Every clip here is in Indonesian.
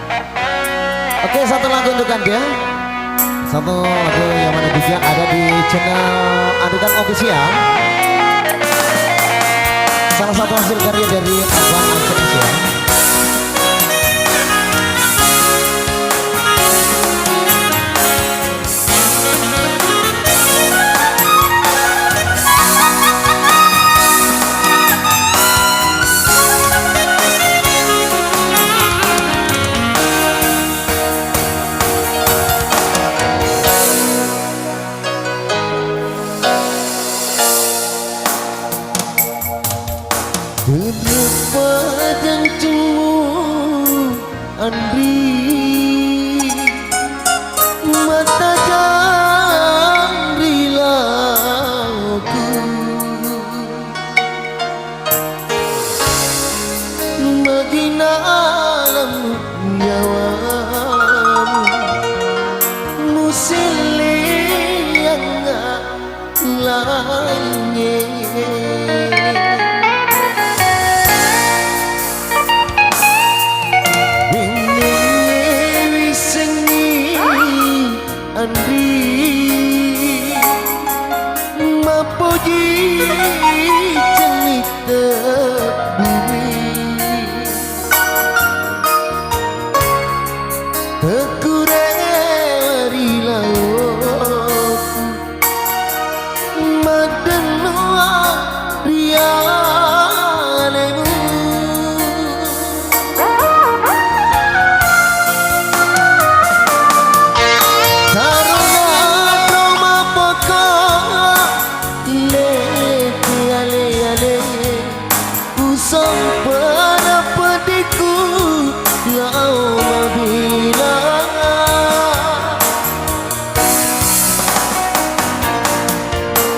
Oke, satu lagu untuk Anda. Satu lagu yang mana bisa ada di channel Andukan Official. Salah satu hasil karya dari Abang Ansenis ya. Duduk padang cemu Andri mata jangri laku Magina alam nyawamu Musili yang langit Andri mapuji cerita bumi tekurari laut madenua rialemu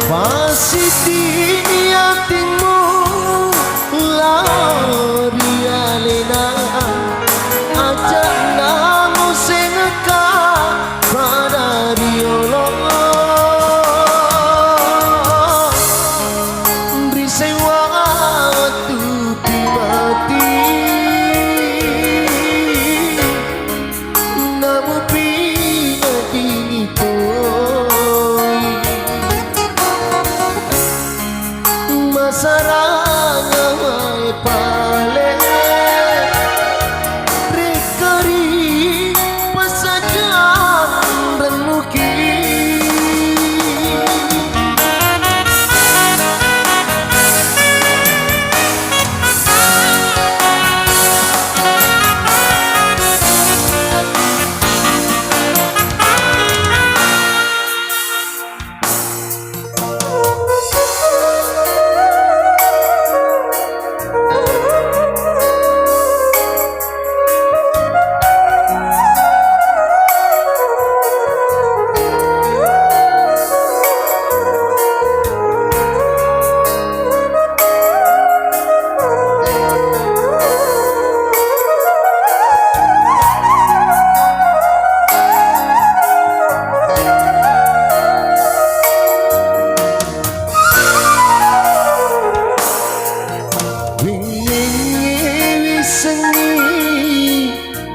masih di hatimu lari alena ajak namu seneka pada diolong beri sewa waktu mati namu pina itu sarang awai pale rekari pasajan renuki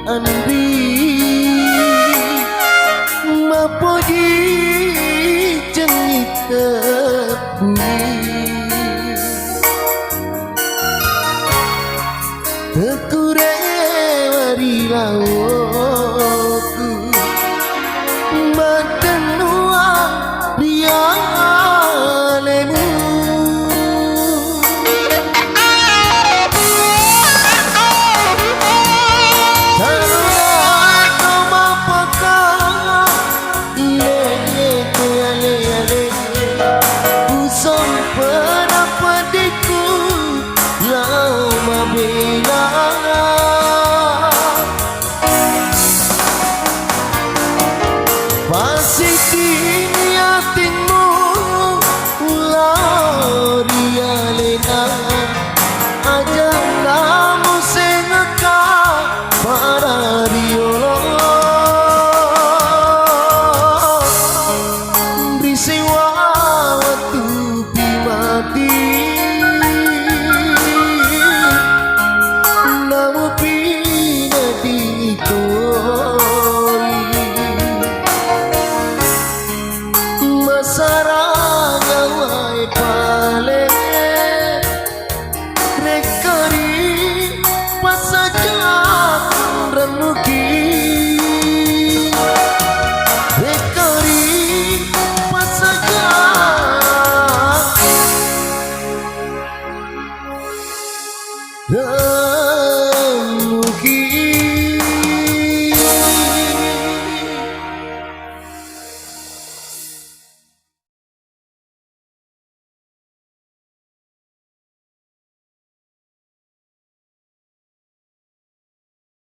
Andri mapuji cerita bumi tekurewari lautku madenua rialemu masih di hatimu lari alena ajak kamu seneka pada diolong beri sewa waktu mati namu pina di itu bulan mugi